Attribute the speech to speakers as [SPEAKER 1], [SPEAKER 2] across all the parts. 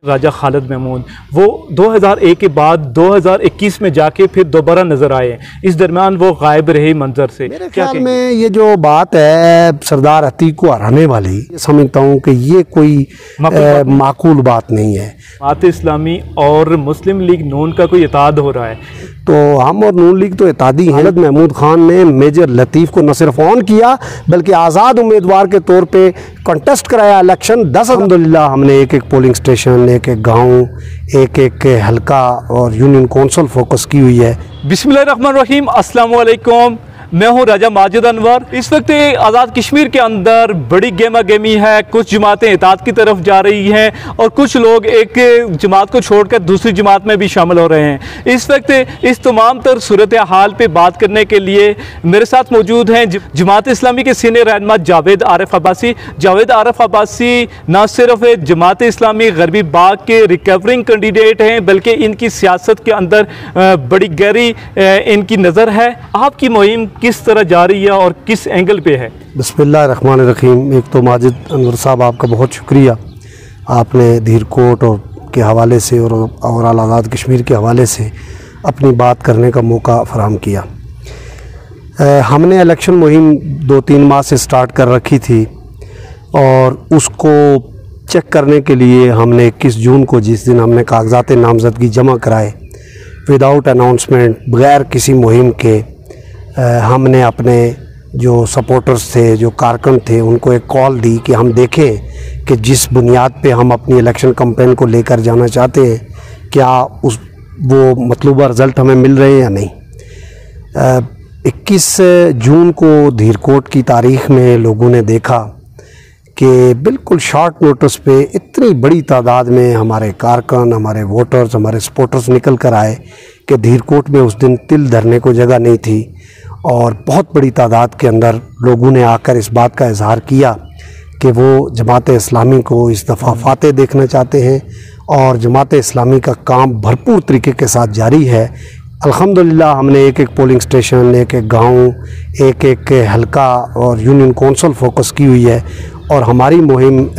[SPEAKER 1] राजा खालिद महमूद वो 2001 के बाद 2021 में जाके फिर दोबारा नज़र आए। इस दरमियान वो गायब रहे मंजर से।
[SPEAKER 2] मेरे ख्याल में ये जो बात है सरदार अतीक को हराने वाली, समझता हूँ कि ये कोई माकूल बात नहीं है।
[SPEAKER 1] जमात इस्लामी और मुस्लिम लीग नून का कोई इत्तेहाद हो रहा है,
[SPEAKER 2] तो हम और नून लीग तो इत्तेहादी हैं। खालिद महमूद खान ने मेजर लतीफ़ को न सिर्फ ऑन किया बल्कि आज़ाद उम्मीदवार के तौर पे कंटेस्ट कराया इलेक्शन। 10 अल्हम्दुलिल्लाह हमने एक एक पोलिंग स्टेशन, एक एक गाँव, एक एक हल्का और यूनियन कौंसिल फोकस की हुई है।
[SPEAKER 1] बिस्मिल्लाहिर्रहमानिर्रहीम, अस्सलाम वालेकुम। मैं हूं राजा माजिद अनवर। इस वक्त आज़ाद कश्मीर के अंदर बड़ी गेमा गेमी है। कुछ जमातें इत्तेहाद की तरफ जा रही हैं और कुछ लोग एक जमात को छोड़कर दूसरी जमात में भी शामिल हो रहे हैं। इस वक्त इस तमाम तर सूरत हाल पे बात करने के लिए मेरे साथ मौजूद हैं जमात इस्लामी के सीनियर रहनुमा जावेद आरिफ अब्बासी। जावेद आरिफ अब्बासी न सिर्फ जमात इस्लामी गरबी बाग के रिकवरिंग कैंडिडेट हैं बल्कि इनकी सियासत के अंदर बड़ी गहरी इनकी नज़र है। आपकी मुहिम किस तरह जारी है और किस एंगल पे है?
[SPEAKER 2] बिस्मिल्लाहिर्रहमानिर्रहीम। एक तो माजिद अनवर साहब आपका बहुत शुक्रिया, आपने धीरकोट और के हवाले से और ओवरऑल आज़ाद कश्मीर के हवाले से अपनी बात करने का मौका फराहम किया। हमने इलेक्शन मुहिम 2-3 माह से स्टार्ट कर रखी थी और उसको चेक करने के लिए हमने 21 जून को, जिस दिन हमने कागजात नामजदगी जमा कराए विदाउट अनाउंसमेंट, बग़ैर किसी मुहिम के, हमने अपने जो सपोर्टर्स थे, जो कारकुन थे, उनको एक कॉल दी कि हम देखें कि जिस बुनियाद पे हम अपनी इलेक्शन कैंपेन को लेकर जाना चाहते हैं क्या वो मतलूबा रिज़ल्ट हमें मिल रहे हैं या नहीं। 21 जून को धीरकोट की तारीख़ में लोगों ने देखा कि बिल्कुल शॉर्ट नोटिस पे इतनी बड़ी तादाद में हमारे कारकुन, हमारे वोटर्स, हमारे सपोर्टर्स निकल कर आए कि धीरकोट में उस दिन तिल धरने को जगह नहीं थी और बहुत बड़ी तादाद के अंदर लोगों ने आकर इस बात का इजहार किया कि वो जमात इस्लामी को इस दफ़ा फातेह देखना चाहते हैं और जमात इस्लामी का काम भरपूर तरीके के साथ जारी है। अल्हम्दुलिल्लाह हमने एक एक पोलिंग स्टेशन, एक एक गाँव, एक एक हल्का और यूनियन कौंसिल फोकस की हुई है और हमारी मुहिम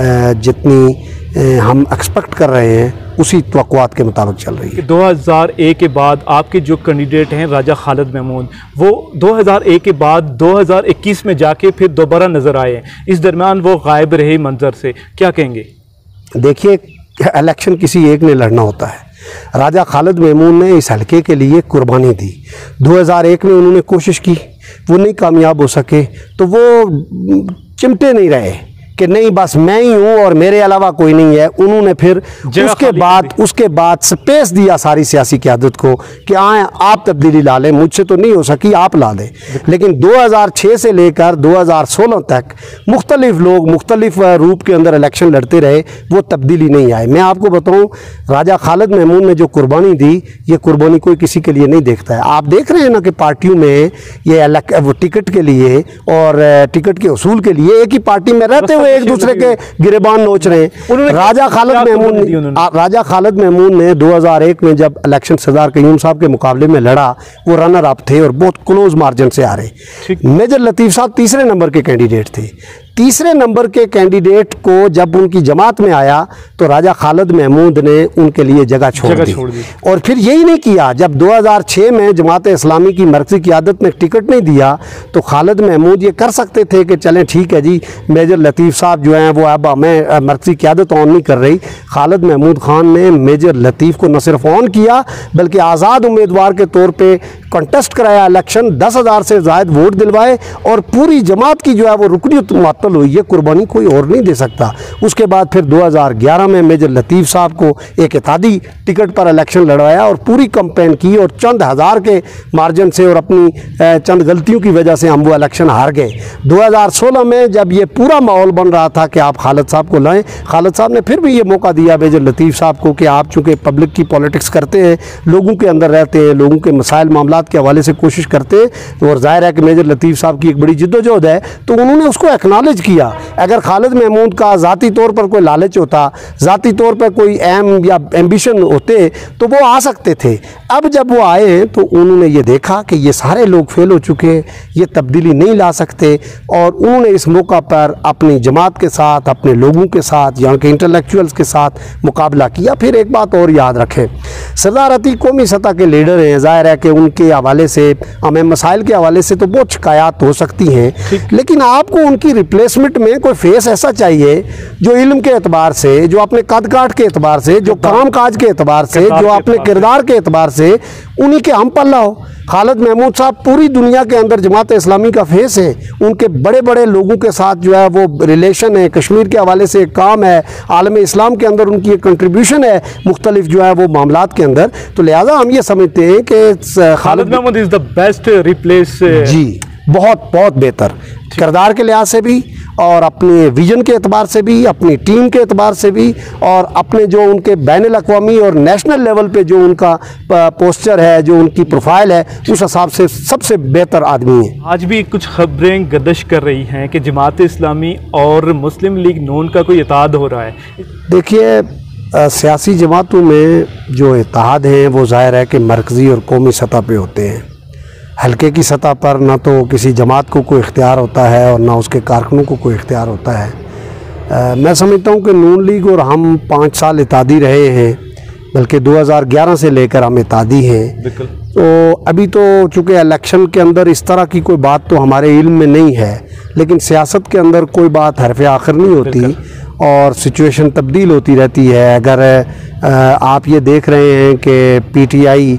[SPEAKER 2] जितनी हम एक्सपेक्ट कर रहे हैं उसी तवक्कुआत के मुताबिक चल रही है।
[SPEAKER 1] 2001 के बाद आपके जो कैंडिडेट हैं राजा खालिद महमूद, वो 2001 के बाद 2021 में जाके फिर दोबारा नज़र आए। इस दरमियान वो गायब रहे मंजर से, क्या कहेंगे?
[SPEAKER 2] देखिए, इलेक्शन किसी एक ने लड़ना होता है। राजा खालिद महमूद ने इस हल्के के लिए कुर्बानी दी। 2001 में उन्होंने कोशिश की, वो नहीं कामयाब हो सके, तो वो चिमटे नहीं रहे कि नहीं बस मैं ही हूँ और मेरे अलावा कोई नहीं है। उन्होंने फिर उसके बाद स्पेस दिया सारी सियासी क़यादत को कि आए आप तब्दीली ला लें, मुझसे तो नहीं हो सकी, आप ला लें। लेकिन 2006 से लेकर 2016 तक मुख्तलिफ लोग मुख्तलिफ रूप के अंदर इलेक्शन लड़ते रहे, वो तब्दीली नहीं आए। मैं आपको बताऊँ, राजा खालिद महमूद ने जो कुर्बानी दी, ये कुर्बानी कोई किसी के लिए नहीं देखता है। आप देख रहे हैं ना कि पार्टियों में ये वो टिकट के लिए और टिकट के उसूल के लिए एक ही पार्टी में रहते हुए एक दूसरे के गिरेबान नोच रहे हैं। राजा खालिद महमूद ने 2001 में जब इलेक्शन सरदार कयूम साहब के मुकाबले में लड़ा, वो रनर अप थे और बहुत क्लोज मार्जिन से आ रहे। मेजर लतीफ़ साहब तीसरे नंबर के कैंडिडेट थे। तीसरे नंबर के कैंडिडेट को जब उनकी जमात में आया तो राजा खालिद महमूद ने उनके लिए जगह छोड़ दी। और फिर यही नहीं किया, जब 2006 में जमात इस्लामी की मरकज़ी क़यादत ने टिकट नहीं दिया तो खालिद महमूद ये कर सकते थे कि चलें ठीक है जी, मेजर लतीफ़ साहब जो हैं वो अब हमें मरकज़ी क़यादत ऑन नहीं कर रही। खालिद महमूद खान ने मेजर लतीफ़ को न सिर्फ ऑन किया बल्कि आज़ाद उम्मीदवार के तौर पर कंटेस्ट कराया इलेक्शन, 10,000 से ज़ायद वोट दिलवाए और पूरी जमात की जो है वो रुकनीत मुअत्तल हुई। ये कुर्बानी कोई और नहीं दे सकता। उसके बाद फिर 2011 में मेजर लतीफ़ साहब को एक इत्तेहादी टिकट पर इलेक्शन लड़वाया और पूरी कैंपेन की और चंद हज़ार के मार्जिन से और अपनी चंद गलतियों की वजह से हम वो इलेक्शन हार गए। 2016 में जब ये पूरा माहौल बन रहा था कि आप खालिद साहब को लाएं, खालिद साहब ने फिर भी ये मौका दिया मेजर लतीफ़ साहब को कि आप चूँकि पब्लिक की पॉलिटिक्स करते हैं, लोगों के अंदर रहते हैं, लोगों के मसाइल मामलात के हवाले से कोशिश करते हैं और ज़ाहिर है कि मेजर लतीफ़ साहब की एक बड़ी जिद्दोजहद है, तो उन्होंने उसको एक्नॉलेज मैनेज किया। अगर खालिद महमूद का ज़ाती तौर पर कोई लालच होता, ज़ाती तौर पर कोई एम या एम्बिशन होते तो वो आ सकते थे। अब जब वो आए हैं तो उन्होंने ये देखा कि ये सारे लोग फेल हो चुके हैं, ये तब्दीली नहीं ला सकते, और उन्होंने इस मौका पर अपनी जमात के साथ, अपने लोगों के साथ, यहाँ के इंटेलेक्चुअल्स के साथ मुकाबला किया। फिर एक बात और याद रखें, सरदार अतीक कौमी सतह के लीडर हैं, ज़ाहिर है कि उनके हवाले से, हमें मसाइल के हवाले से तो बहुत शिकायत हो सकती हैं, लेकिन आपको उनकी रिप्लेसमेंट में कोई फेस ऐसा चाहिए जो इल्म के एतबार से, जो अपने कद काट के एतबार से, जो काम काज के एतबार से, जो अपने किरदार के एतबार से उन्हीं के हम पल्ला हो। खालिद महमूद साहब पूरी दुनिया के अंदर जमात इस्लामी का फेस है, उनके बड़े बड़े लोगों के साथ जो है वो रिलेशन है, कश्मीर के हवाले से काम है, आलम इस्लाम के अंदर उनकी एक कंट्रीब्यूशन है मुख्तलिफ जो है वो मामलात के अंदर। तो लिहाजा हम ये समझते हैं कि
[SPEAKER 1] Khalid Mahmood is the best replace. जी,
[SPEAKER 2] बहुत बहुत बेहतर किरदार के लिहाज से भी, और अपने विजन के एतबार से भी, अपनी टीम के एतबार से भी, और अपने जो उनके बैनुल अक़वामी और नेशनल लेवल पे जो उनका पोस्चर है, जो उनकी प्रोफाइल है, उस हिसाब से सबसे बेहतर आदमी है।
[SPEAKER 1] आज भी कुछ खबरें गर्दिश कर रही हैं कि जमात इस्लामी और मुस्लिम लीग नून का कोई इत्तेहाद हो रहा है।
[SPEAKER 2] देखिए, सियासी जमातों में जो इत्तेहाद हैं वो ज़ाहिर है कि मरकज़ी और कौमी सतह पे होते हैं। हल्के की सतह पर ना तो किसी जमात को कोई इख्तियार होता है और ना उसके कारकुनों को कोई इख्तियार होता है। मैं समझता हूँ कि नून लीग और हम 5 साल इत्तेहादी रहे हैं, बल्कि 2011 से लेकर हम इत्तेहादी हैं। तो अभी तो चूँकि इलेक्शन के अंदर इस तरह की कोई बात तो हमारे इल्म में नहीं है, लेकिन सियासत के अंदर कोई बात हरफ आखिर नहीं होती और सिचुएशन तब्दील होती रहती है। अगर आप ये देख रहे हैं कि PTI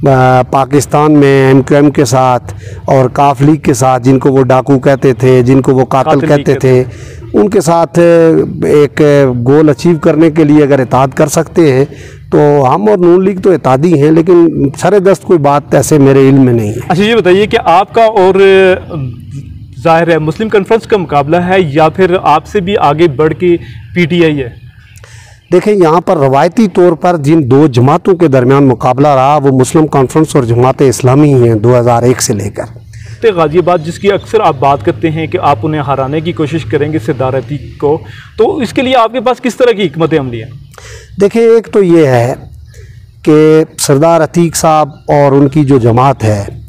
[SPEAKER 2] पाकिस्तान में MQM के साथ और काफ लीग के साथ, जिनको वो डाकू कहते थे, जिनको वो कातिल कहते थे, उनके साथ एक गोल अचीव करने के लिए अगर इत्तेहाद कर सकते हैं तो हम और नून लीग तो इत्तेहादी हैं, लेकिन सरे दस्त कोई बात ऐसे मेरे इल्म में नहीं है।
[SPEAKER 1] अच्छा, ये बताइए कि आपका और ज़ाहिर है मुस्लिम कॉन्फ्रेंस का मुकाबला है या फिर आपसे भी आगे बढ़ के PTI है?
[SPEAKER 2] देखें, यहाँ पर रवायती तौर पर जिन दो जमातों के दरमियान मुकाबला रहा वो मुस्लिम कॉन्फ्रेंस और जमात इस्लामी ही हैं 2001 से लेकर।
[SPEAKER 1] गाज़ियाबाद, जिसकी अक्सर आप बात करते हैं कि आप उन्हें हराने की कोशिश करेंगे सरदार अतीक को, तो इसके लिए आपके पास किस तरह की हिकमत अमली है?
[SPEAKER 2] देखिए, एक तो ये है कि सरदार अतीक साहब और उनकी जो जमात है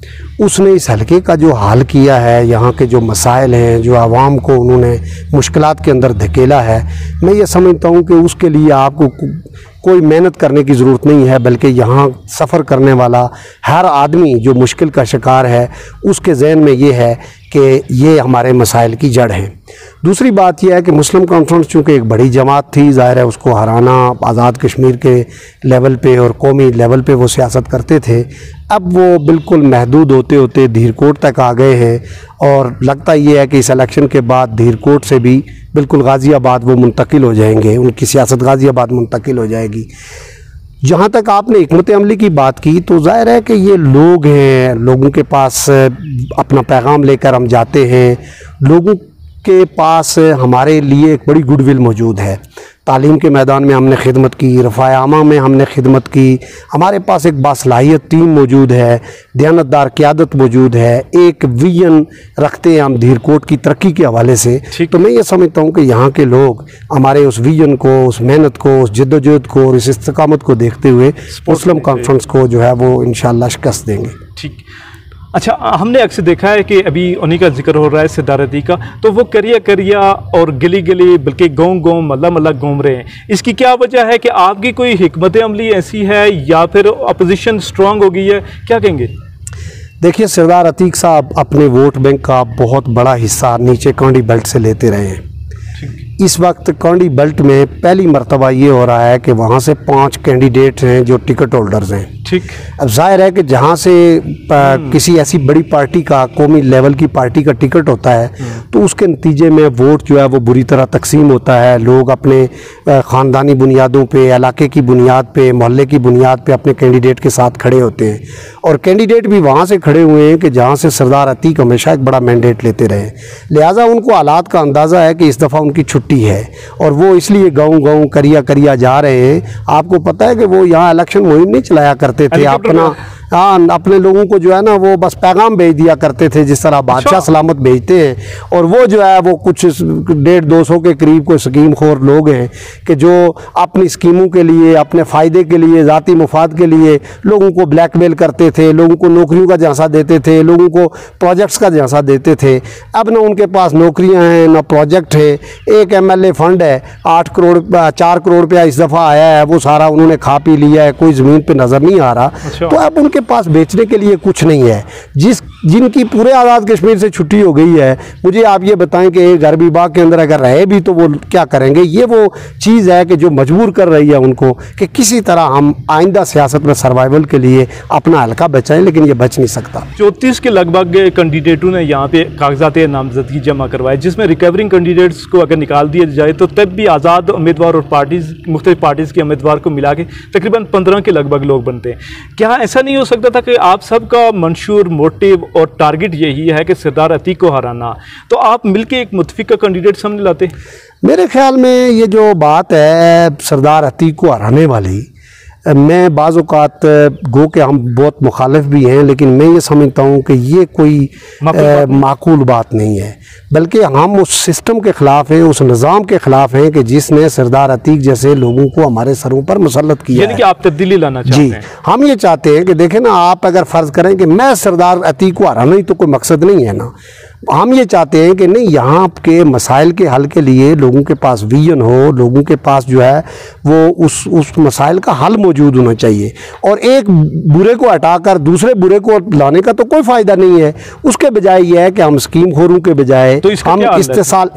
[SPEAKER 2] उसने इस हल्के का जो हाल किया है, यहाँ के जो मसाइल हैं, जो आवाम को उन्होंने मुश्किलात के अंदर धकेला है, मैं ये समझता हूँ कि उसके लिए आपको कोई मेहनत करने की ज़रूरत नहीं है, बल्कि यहाँ सफ़र करने वाला हर आदमी जो मुश्किल का शिकार है उसके जहन में ये है कि ये हमारे मसाइल की जड़ है। दूसरी बात यह है कि मुस्लिम कॉन्फ्रेंस चूँकि एक बड़ी जमात थी, ज़ाहिर है उसको हराना, आज़ाद कश्मीर के लेवल पे और कौमी लेवल पे वो सियासत करते थे। अब वो बिल्कुल महदूद होते होते धीरकोट तक आ गए हैं, और लगता ये है कि इस इलेक्शन के बाद धीरकोट से भी बिल्कुल गाज़ियाबाद वो मुंतकिल हो जाएंगे, उनकी सियासत गाज़ियाबाद मुंतकिल हो जाएगी। जहाँ तक आपने हिकमत अमली की बात की, तो ज़ाहिर है कि ये लोग हैं, लोगों के पास अपना पैगाम लेकर हम जाते हैं, लोगों के पास हमारे लिए एक बड़ी गुडविल मौजूद है। तालीम के मैदान में हमने खिदमत की, रफ़ाए आमा में हमने खिदमत की, हमारे पास एक बासलाहियत टीम मौजूद है, दयानतदार क़यादत मौजूद है, एक विजन रखते हैं हम धीरकोट की तरक्की के हवाले से। तो मैं ये समझता हूँ कि यहाँ के लोग हमारे उस विजन को, उस मेहनत को, उस जद्दोजहद को और इस इस्तिकामत को देखते हुए मुस्लिम कॉन्फ्रेंस को जो है वो इंशाअल्लाह शिकस्त देंगे।
[SPEAKER 1] ठीक। अच्छा, हमने अक्सर देखा है कि अभी उन्हीं का जिक्र हो रहा है सरदार अतीक का, तो वो करिया और गली गली बल्कि गाँव मल्ला घूम रहे हैं। इसकी क्या वजह है कि आपकी कोई हिकमत अमली ऐसी है या फिर अपोजिशन स्ट्रांग हो गई है, क्या कहेंगे?
[SPEAKER 2] देखिए, सरदार अतीक साहब अपने वोट बैंक का बहुत बड़ा हिस्सा नीचे कांडी बेल्ट से लेते रहे हैं। इस वक्त कांडी बेल्ट में पहली मरतबा ये हो रहा है कि वहाँ से 5 कैंडिडेट हैं जो टिकट होल्डर्स हैं।
[SPEAKER 1] ठीक।
[SPEAKER 2] अब जाहिर है कि जहाँ से किसी ऐसी बड़ी पार्टी का, कौमी लेवल की पार्टी का टिकट होता है तो उसके नतीजे में वोट जो है वो बुरी तरह तकसीम होता है। लोग अपने ख़ानदानी बुनियादों पे, इलाके की बुनियाद पे, मोहल्ले की बुनियाद पे अपने कैंडिडेट के साथ खड़े होते हैं, और कैंडिडेट भी वहाँ से खड़े हुए हैं कि जहाँ से सरदार अतीक हमेशा एक बड़ा मैंडेट लेते रहे। लिहाजा उनको हालात का अंदाज़ा है कि इस दफ़ा उनकी छुट्टी है और वो इसलिए गाँव करिया जा रहे हैं। आपको पता है कि वो यहाँ इलेक्शन मुहिम नहीं चलाया करते थे, अपना हाँ अपने लोगों को जो है ना वो बस पैगाम भेज दिया करते थे, जिस तरह बादशाह सलामत भेजते हैं। और वो जो है वो कुछ 150-200 के करीब कोई स्कीम खोर लोग हैं कि जो अपनी स्कीमों के लिए, अपने फ़ायदे के लिए, ज़ाती मुफाद के लिए लोगों को ब्लैकमेल करते थे, लोगों को नौकरियों का झांसा देते थे, लोगों को प्रोजेक्ट्स का झांसा देते थे। अब ना उनके पास नौकरियां हैं ना प्रोजेक्ट है। एक MLA फंड है 4 करोड़ रुपया इस दफ़ा आया है, वो सारा उन्होंने खा पी लिया है, कोई ज़मीन पे नज़र नहीं आ रहा। तो अब उनके पास बेचने के लिए कुछ नहीं है। जिनकी पूरे आज़ाद कश्मीर से छुट्टी हो गई है, मुझे आप ये बताएं कि गरबी बाग के अंदर अगर रहे भी तो वो क्या करेंगे। ये वो चीज़ है कि जो मजबूर कर रही है उनको कि किसी तरह हम आइंदा सियासत में सर्वाइवल के लिए अपना हल्का बचाएं, लेकिन ये बच नहीं सकता।
[SPEAKER 1] 34 के लगभग कैंडिडेटों ने यहाँ पे कागजात नामजदगी जमा करवाए, जिसमें रिकवरिंग कैंडिडेट्स को अगर निकाल दिया जाए तो तब भी आज़ाद उम्मीदवार और मुख्तलिफ पार्टीज़ के उम्मीदवार को मिला के तकरीबन 15 के लगभग लोग बनते हैं। क्या ऐसा नहीं हो सकता था कि आप सबका मंशूर मोटिव और टारगेट यही है कि सरदार अतीक को हराना, तो आप मिलके एक मुतफिका कैंडिडेट सामने लाते?
[SPEAKER 2] मेरे ख्याल में ये जो बात है सरदार अतीक को हराने वाली, मैं बाज़ औक़ात गो के हम बहुत मुखालिफ भी हैं, लेकिन मैं ये समझता हूँ कि ये कोई माकूल बात नहीं है, बल्कि हम उस सिस्टम के ख़िलाफ़ हैं, उस निज़ाम के ख़िलाफ़ हैं कि जिसने सरदार अतीक जैसे लोगों को हमारे सरों पर मुसल्लत किया है।
[SPEAKER 1] यानी कि आप तब्दीली लाना चाहते हैं?
[SPEAKER 2] जी, हम ये चाहते हैं कि देखें ना, आप अगर फ़र्ज़ करें कि मैं सरदार अतीक को हराना ही तो कोई मकसद नहीं है ना। हम ये चाहते हैं कि नहीं, यहाँ के मसाइल के हल के लिए लोगों के पास विजन हो, लोगों के पास जो है वो उस मसाइल का हल मौजूद होना चाहिए। और एक बुरे को हटाकर दूसरे बुरे को लाने का तो कोई फ़ायदा नहीं है। उसके बजाय ये है कि हम स्कीम खोरों के बजाय, तो हम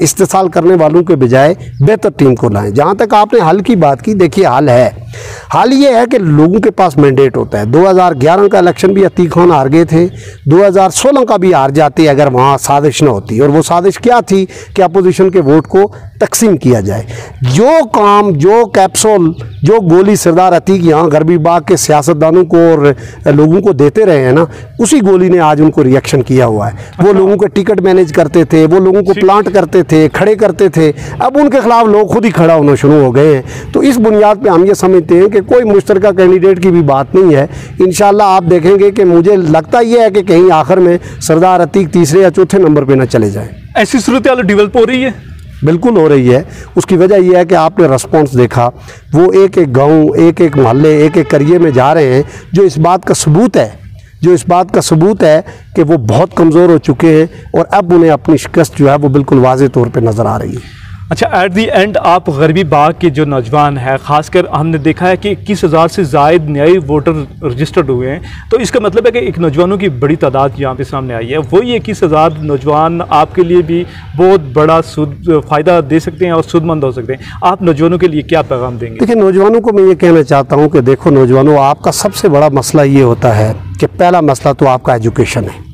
[SPEAKER 2] इस्तेसाल करने वालों के बजाय बेहतर टीम को लाएं। जहाँ तक आपने हल की बात की, देखिए हल है। हाल ये है कि लोगों के पास मैंडेट होता है। 2011 का इलेक्शन भी अतीक खान हार गए थे, 2016 का भी हार जाते अगर वहाँ साजिश न होती। और वो साजिश क्या थी कि अपोजिशन के वोट को तकसीम किया जाए। जो काम, जो कैप्सूल, जो गोली सरदार अतीक यहाँ गरबी बाग के सियासतदानों को और लोगों को देते रहे हैं ना, उसी गोली ने आज उनको रिएक्शन किया हुआ है। वो लोगों के टिकट मैनेज करते थे, वो लोगों को प्लांट करते थे, खड़े करते थे, अब उनके खिलाफ लोग खुद ही खड़ा होना शुरू हो गए हैं। तो इस बुनियाद पर हम ये समझते हैं कि कोई मुश्तरका कैंडिडेट की भी बात नहीं है। इंशाल्लाह आप देखेंगे कि मुझे लगता यह है कि कहीं आखिर में सरदार अतीक तीसरे या चौथे नंबर पे ना चले जाएं।
[SPEAKER 1] ऐसी सूरत हाल डेवलप हो रही है?
[SPEAKER 2] बिल्कुल हो रही है। उसकी वजह यह है कि आपने रिस्पॉन्स देखा, वो एक एक गांव, एक एक मोहल्ले, एक एक करिए में जा रहे हैं, जो इस बात का सबूत है कि वो बहुत कमज़ोर हो चुके हैं और अब उन्हें अपनी शिकस्त जो है वो बिल्कुल वाज़े तौर पे नज़र आ रही है।
[SPEAKER 1] अच्छा, एट दी एंड आप गरबी बाग के जो नौजवान हैं, ख़ासकर हमने देखा है कि 21,000 से ज़ायद नए वोटर रजिस्टर्ड हुए हैं, तो इसका मतलब है कि एक नौजवानों की बड़ी तादाद यहाँ पे सामने आई है। वही 21,000 नौजवान आपके लिए भी बहुत बड़ा फ़ायदा दे सकते हैं और सूदमंद हो सकते हैं। आप नौजवानों के लिए क्या पैगाम देंगे?
[SPEAKER 2] देखिए, नौजवानों को मैं ये कहना चाहता हूँ कि देखो नौजवानों, आपका सबसे बड़ा मसला ये होता है कि पहला मसला तो आपका एजुकेशन है।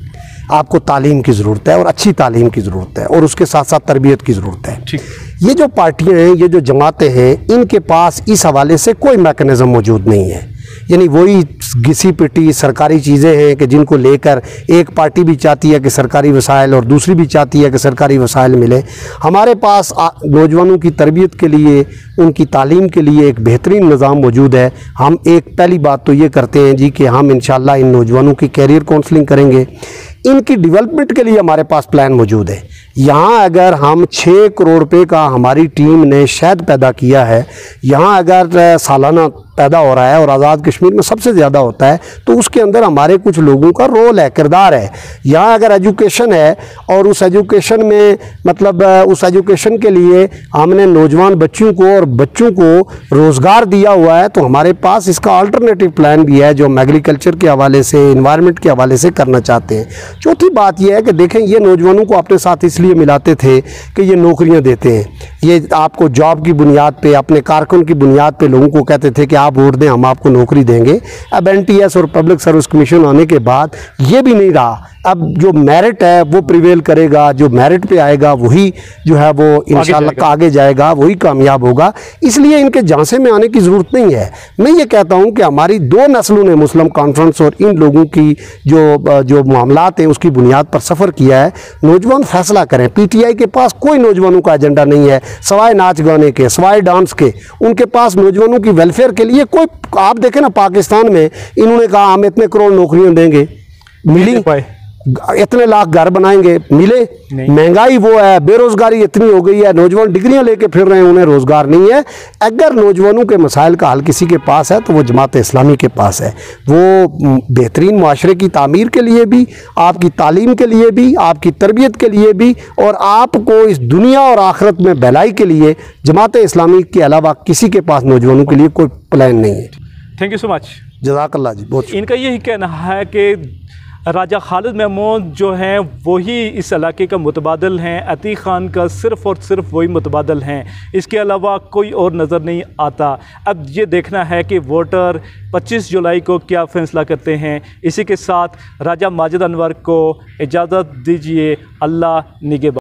[SPEAKER 2] आपको तालीम की ज़रूरत है और अच्छी तालीम की ज़रूरत है और उसके साथ साथ तरबियत की ज़रूरत है।
[SPEAKER 1] ठीक।
[SPEAKER 2] ये जो पार्टियां हैं, ये जो जमातें हैं, इनके पास इस हवाले से कोई मैकेनिज़्म मौजूद नहीं है। यानी वही घिसी पिटी सरकारी चीज़ें हैं कि जिनको लेकर एक पार्टी भी चाहती है कि सरकारी वसाइल और दूसरी भी चाहती है कि सरकारी वसाइल मिले। हमारे पास नौजवानों की तरबियत के लिए, उनकी तालीम के लिए एक बेहतरीन निज़ाम मौजूद है। हम एक पहली बात तो ये करते हैं जी कि हम इंशाल्लाह इन नौजवानों की कैरियर काउंसलिंग करेंगे। इनकी डेवलपमेंट के लिए हमारे पास प्लान मौजूद है। यहाँ अगर हम 6 करोड़ रुपए का हमारी टीम ने शहद पैदा किया है, यहाँ अगर सालाना पैदा हो रहा है और आज़ाद कश्मीर में सबसे ज़्यादा होता है, तो उसके अंदर हमारे कुछ लोगों का रोल है, किरदार है। यहाँ अगर एजुकेशन है और उस एजुकेशन में मतलब उस एजुकेशन के लिए हमने नौजवान बच्चों को रोज़गार दिया हुआ है, तो हमारे पास इसका अल्टरनेटिव प्लान भी है जो हम एग्रीकल्चर के हवाले से, इन्वायरमेंट के हवाले से करना चाहते हैं। चौथी बात यह है कि देखें, ये नौजवानों को अपने साथ इसलिए मिलाते थे कि ये नौकरियाँ देते हैं। ये आपको जॉब की बुनियाद पे, अपने कारकुन की बुनियाद पे लोगों को कहते थे कि आप वोट दें, हम आपको नौकरी देंगे। अब NTS और पब्लिक सर्विस कमीशन आने के बाद ये भी नहीं रहा। अब जो मेरिट है वो प्रिवेल करेगा, जो मेरिट पे आएगा वही जो है वो इंशाल्लाह आगे जाएगा, वही कामयाब होगा। इसलिए इनके झांसे में आने की ज़रूरत नहीं है। मैं ये कहता हूँ कि हमारी 2 नस्लों ने मुस्लिम कॉन्फ्रेंस और इन लोगों की जो मामलात हैं उसकी बुनियाद पर सफ़र किया है। नौजवान फैसला करें। PTI के पास कोई नौजवानों का एजेंडा नहीं है सवाए नाच गाने के, सवाए डांस के। उनके पास नौजवानों की वेलफेयर के लिए लिए कोई, आप देखें ना पाकिस्तान में इन्होंने कहा हम इतने करोड़ नौकरियां देंगे, मिली? इतने लाख घर बनाएंगे, मिले? महंगाई वो है, बेरोजगारी इतनी हो गई है, नौजवान डिग्रियां लेके फिर रहे हैं, उन्हें रोजगार नहीं है। अगर नौजवानों के मसाइल का हल किसी के पास है तो वो जमात इस्लामी के पास है। वो बेहतरीन माशरे की तामीर के लिए भी, आपकी तालीम के लिए भी, आपकी तरबियत के लिए भी, और आपको इस दुनिया और आखिरत में भलाई के लिए जमात इस्लामी के अलावा किसी के पास नौजवानों के लिए कोई प्लान नहीं है।
[SPEAKER 1] Thank you so much.
[SPEAKER 2] जज़ाकल्लाह जी। बहुत
[SPEAKER 1] इनका यही कहना है कि राजा खालिद महमूद जो हैं वही इस इलाके का मुतबादिल हैं, अतीक ख़ान का सिर्फ़ और सिर्फ वही मुतबादिल हैं, इसके अलावा कोई और नज़र नहीं आता। अब ये देखना है कि वोटर 25 जुलाई को क्या फ़ैसला करते हैं। इसी के साथ राजा माजिद अनवर को इजाज़त दीजिए। अल्लाह निगहबान।